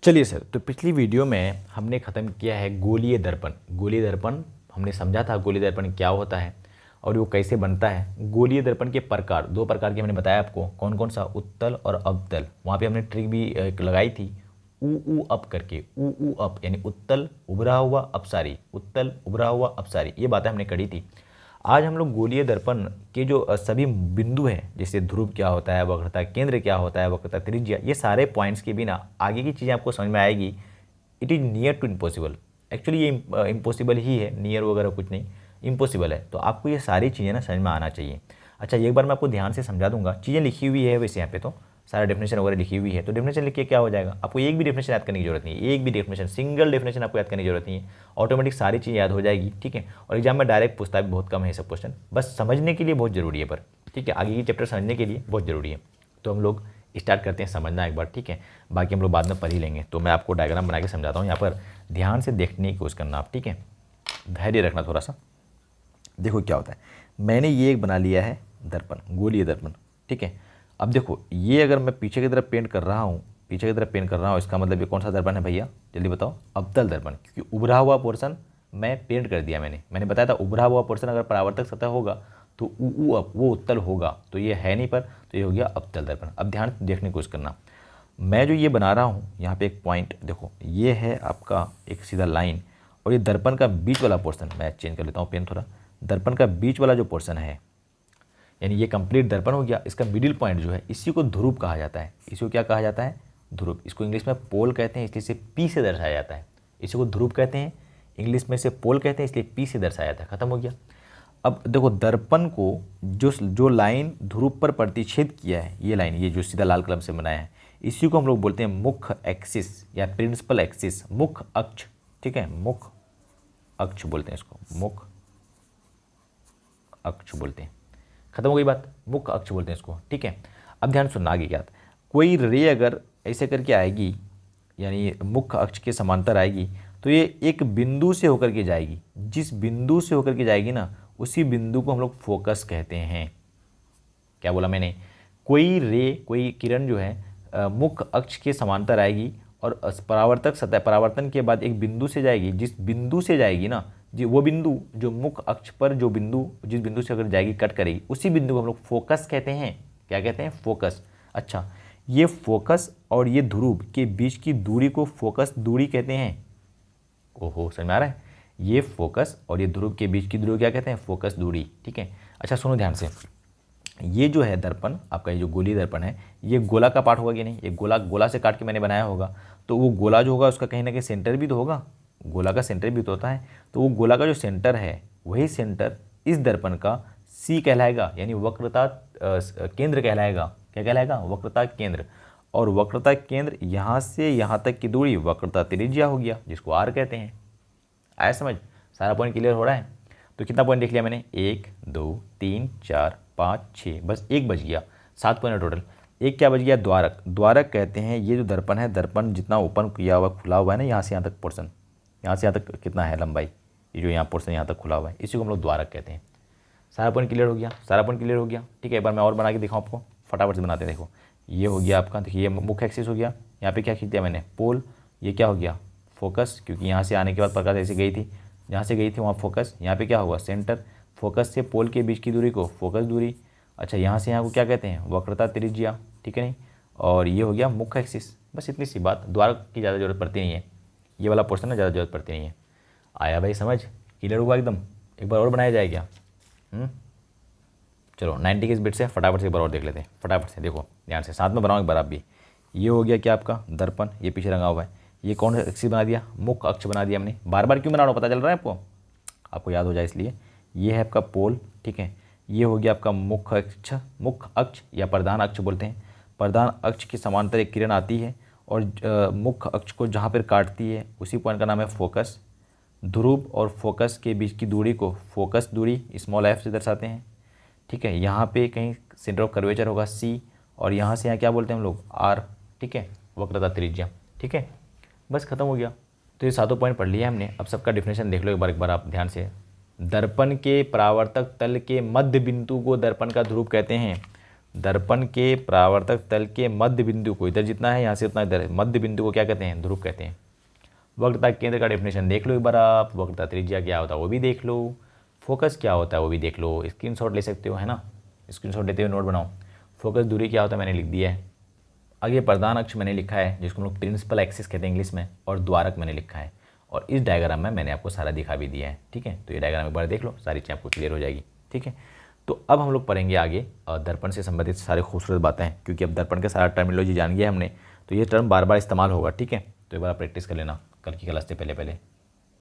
चलिए सर, तो पिछली वीडियो में हमने ख़त्म किया है गोलीय दर्पण। गोलीय दर्पण हमने समझा था गोलीय दर्पण क्या होता है और वो कैसे बनता है। गोलीय दर्पण के प्रकार, दो प्रकार के हमने बताया आपको, कौन कौन सा, उत्तल और अवतल। वहाँ पे हमने ट्रिक भी एक लगाई थी, ऊ अप करके, ऊ अप यानी उत्तल उभरा हुआ अपसारी, उत्तल उभरा हुआ अपसारी, ये बातें हमने करी थी। आज हम लोग गोलीय दर्पण के जो सभी बिंदु हैं, जैसे ध्रुव क्या होता है, वक्रता केंद्र क्या होता है, वक्रता त्रिज्या, ये सारे पॉइंट्स के बिना आगे की चीज़ें आपको समझ में आएगी। It is near to impossible. Actually ये इम्पॉसिबल ही है, नियर वगैरह कुछ नहीं, इम्पॉसिबल है। तो आपको ये सारी चीज़ें ना समझ में आना चाहिए। अच्छा, एक बार मैं आपको ध्यान से समझा दूंगा, चीज़ें लिखी हुई है वैसे यहाँ पे तो सारा डेफिनेशन वगैरह लिखी हुई है। तो डेफिनेशन लिख के क्या हो जाएगा, आपको एक भी डेफिनेशन याद करने की जरूरत नहीं है, एक भी डेफिनेशन, सिंगल डेफिनेशन आपको याद करने की जरूरत नहीं है, ऑटोमेटिक सारी चीज़ें याद हो जाएगी। ठीक है, और एग्जाम में डायरेक्ट पूछता भी बहुत कम है सब क्वेश्चन, बस समझने के लिए बहुत जरूरी है पर, ठीक है, आगे की चैप्टर समझने के लिए बहुत जरूरी है। तो हम लोग स्टार्ट करते हैं समझना एक बार, ठीक है, बाकी हम लोग बाद में पढ़ ही लेंगे। तो मैं आपको डायग्राम बना के समझाता हूँ, यहाँ पर ध्यान से देखने की कोशिश करना आप, ठीक है, धैर्य रखना थोड़ा सा। देखो क्या होता है, मैंने ये एक बना लिया है दर्पण, गोलीय दर्पण, ठीक है। अब देखो ये अगर मैं पीछे की तरफ पेंट कर रहा हूँ, पीछे की तरफ पेंट कर रहा हूँ, इसका मतलब ये कौन सा दर्पण है भैया, जल्दी बताओ, अवतल दर्पण, क्योंकि उभरा हुआ पोर्शन मैं पेंट कर दिया। मैंने बताया था उभरा हुआ पोर्शन अगर परावर्तक सतह होगा तो अप वो उत्तल होगा, तो ये है नहीं पर, तो ये हो गया अवतल दर्पण। अब ध्यान से देखने की कोशिश करना, मैं जो ये बना रहा हूँ यहाँ पे एक पॉइंट देखो, ये है आपका एक सीधा लाइन, और ये दर्पण का बीच वाला पोर्शन, मैं चेंज कर लेता हूँ पेन थोड़ा, दर्पण का बीच वाला जो पोर्शन है, यानी ये कंप्लीट दर्पण हो गया, इसका मिडिल पॉइंट जो है इसी को ध्रुव कहा जाता है। इसी को क्या कहा जाता है, ध्रुव। इसको इंग्लिश में पोल कहते हैं, इसलिए इसे पी से दर्शाया जाता है। इसी को ध्रुव कहते हैं, इंग्लिश में इसे पोल कहते हैं, इसलिए पी से दर्शाया जाता है। खत्म हो गया। अब देखो दर्पण को जो लाइन ध्रुव पर प्रतिच्छेद किया है, ये लाइन, ये जो सीधा लाल कलम से बनाया है, इसी को हम लोग बोलते हैं मुख्य एक्सिस या प्रिंसिपल एक्सिस, मुख्य अक्ष, ठीक है, मुख्य अक्ष बोलते हैं इसको, मुख्य अक्ष बोलते हैं। खत्म हो गई बात, मुख्य अक्ष बोलते हैं इसको, ठीक है। अब ध्यान सुनना आगे क्या, कोई रे अगर ऐसे करके आएगी, यानी मुख्य अक्ष के समांतर आएगी, तो ये एक बिंदु से होकर के जाएगी। जिस बिंदु से होकर के जाएगी ना, उसी बिंदु को हम लोग फोकस कहते हैं। क्या बोला मैंने, कोई रे, कोई किरण जो है मुख्य अक्ष के समांतर आएगी और परावर्तक सतह, परावर्तन के बाद एक बिंदु से जाएगी। जिस बिंदु से जाएगी ना, जी वो बिंदु जो मुख्य अक्ष पर, जो बिंदु, जिस बिंदु से अगर जाएगी, कट करेगी, उसी बिंदु को हम लोग फोकस कहते हैं। क्या कहते हैं, फोकस। अच्छा, ये फोकस और ये ध्रुव के बीच की दूरी को फोकस दूरी कहते हैं। ओहो, समझ में आ रहा है, ये फोकस और ये ध्रुव के बीच की दूरी को क्या कहते हैं, फोकस दूरी, ठीक है। अच्छा सुनो ध्यान से, ये जो है दर्पण आपका, ये जो गोलीय दर्पण है, ये गोला का पार्ट होगा कि नहीं, ये गोला से काट के मैंने बनाया होगा, तो वो गोला जो होगा उसका कहीं ना कहीं सेंटर भी तो होगा, गोला का सेंटर भी तो होता है। तो वो गोला का जो सेंटर है, वही सेंटर इस दर्पण का सी कहलाएगा, यानी वक्रता केंद्र कहलाएगा। क्या कहलाएगा, वक्रता केंद्र। और वक्रता केंद्र यहाँ से यहाँ तक की दूरी वक्रता त्रिज्या हो गया, जिसको आर कहते हैं। आया समझ, सारा पॉइंट क्लियर हो रहा है। तो कितना पॉइंट देख लिया मैंने, 1 2 3 4 5 6, बस एक बच गया, 7 पॉइंट टोटल। एक क्या बच गया, द्वारक। द्वारक कहते हैं ये जो दर्पण है, दर्पण जितना ओपन किया हुआ, खुला हुआ है ना, यहाँ से यहाँ तक पोर्शन, यहाँ से यहाँ तक कितना है लंबाई, ये जो यहाँ पोर्शन यहाँ तक खुला हुआ है, इसी को हम लोग द्वारक कहते हैं। सारा पॉइंट क्लियर हो गया, सारा पॉइंट क्लियर हो गया, ठीक है। एक बार मैं और बना के दिखाऊँ आपको, फटाफट से बनाते हैं। देखो ये हो गया आपका, देखिए ये मुख्य एक्सिस हो गया, यहाँ पे क्या खींच दिया मैंने, पोल। ये क्या हो गया, फोकस, क्योंकि यहाँ से आने के बाद प्रकाश ऐसे गई थी, जहाँ से गई थी वहाँ फोकस। यहाँ पे क्या होगा, सेंटर। फोकस से पोल के बीच की दूरी को फोकस दूरी। अच्छा, यहाँ से यहाँ को क्या कहते हैं, वक्रता त्रिज्या, ठीक है नहीं। और ये हो गया मुख्य एक्सिस। बस इतनी सी बात, द्वारक की ज़्यादा जरूरत पड़ती नहीं है, ये वाला पोर्शन है, ज़्यादा जरूरत पड़ती नहीं है। आया भाई समझ, क्लियर हुआ एकदम। एक बार और बनाया जाए क्या, चलो 90 के बिट से फटाफट से एक बार और देख लेते हैं, फटाफट से देखो ध्यान से, साथ में बनाओ एक बार आप भी। ये हो गया क्या आपका दर्पण, ये पीछे रंगा हुआ है, ये कौन एक्सिस बना दिया, मुख्य अक्ष बना दिया हमने। बार बार क्यों बना रहा हूँ, पता चल रहा है आपको याद हो जाए इसलिए। ये है आपका पोल, ठीक है। ये हो गया आपका मुख्य अक्ष, मुख्य अक्ष या प्रधान अक्ष बोलते हैं। प्रधान अक्ष के समांतर एक किरण आती है और मुख्य अक्ष को जहाँ पर काटती है उसी पॉइंट का नाम है फोकस। ध्रुव और फोकस के बीच की दूरी को फोकस दूरी स्मॉल एफ से दर्शाते हैं, ठीक है। यहाँ पे कहीं सेंटर ऑफ कर्वेचर होगा सी, और यहाँ से यहाँ क्या बोलते हैं हम लोग, आर, ठीक है, वक्रता त्रिज्या, ठीक है। बस खत्म हो गया। तो ये सातों पॉइंट पढ़ लिया हमने। अब सबका डेफिनेशन देख लो एक बार आप ध्यान से। दर्पण के परावर्तक तल के मध्य बिंदु को दर्पण का ध्रुव कहते हैं। दर्पण के परावर्तक तल के मध्य बिंदु को, इधर जितना है यहाँ से उतना इधर, मध्य बिंदु को क्या कहते हैं? ध्रुव कहते हैं। वक्रता केंद्र का डेफिनेशन देख लो एक बार आप, वक्रता त्रिज्या क्या होता है वो भी देख लो, फोकस क्या होता है वो भी देख लो, स्क्रीनशॉट ले सकते हो, है ना, स्क्रीनशॉट लेते हुए नोट बनाओ। फोकस दूरी क्या होता है मैंने लिख दिया है। आगे प्रधान अक्ष मैंने लिखा है जिसको हम लोग प्रिंसिपल एक्सिस कहते हैं इंग्लिश में, और द्वारक मैंने लिखा है, और इस डायग्राम में मैंने आपको सारा दिखा भी दिया है। ठीक है, तो ये डायग्राम एक बार देख लो, सारी चीज़ें आपको क्लियर हो जाएगी। ठीक है, तो अब हम लोग पढ़ेंगे आगे दर्पण से संबंधित सारे खूबसूरत बातें, क्योंकि अब दर्पण का सारा टर्मिनोलॉजी जान गया हमने, तो ये टर्म बार बार इस्तेमाल होगा। ठीक है, तो एक बार प्रैक्टिस कर लेना कल की क्लास से पहले पहले।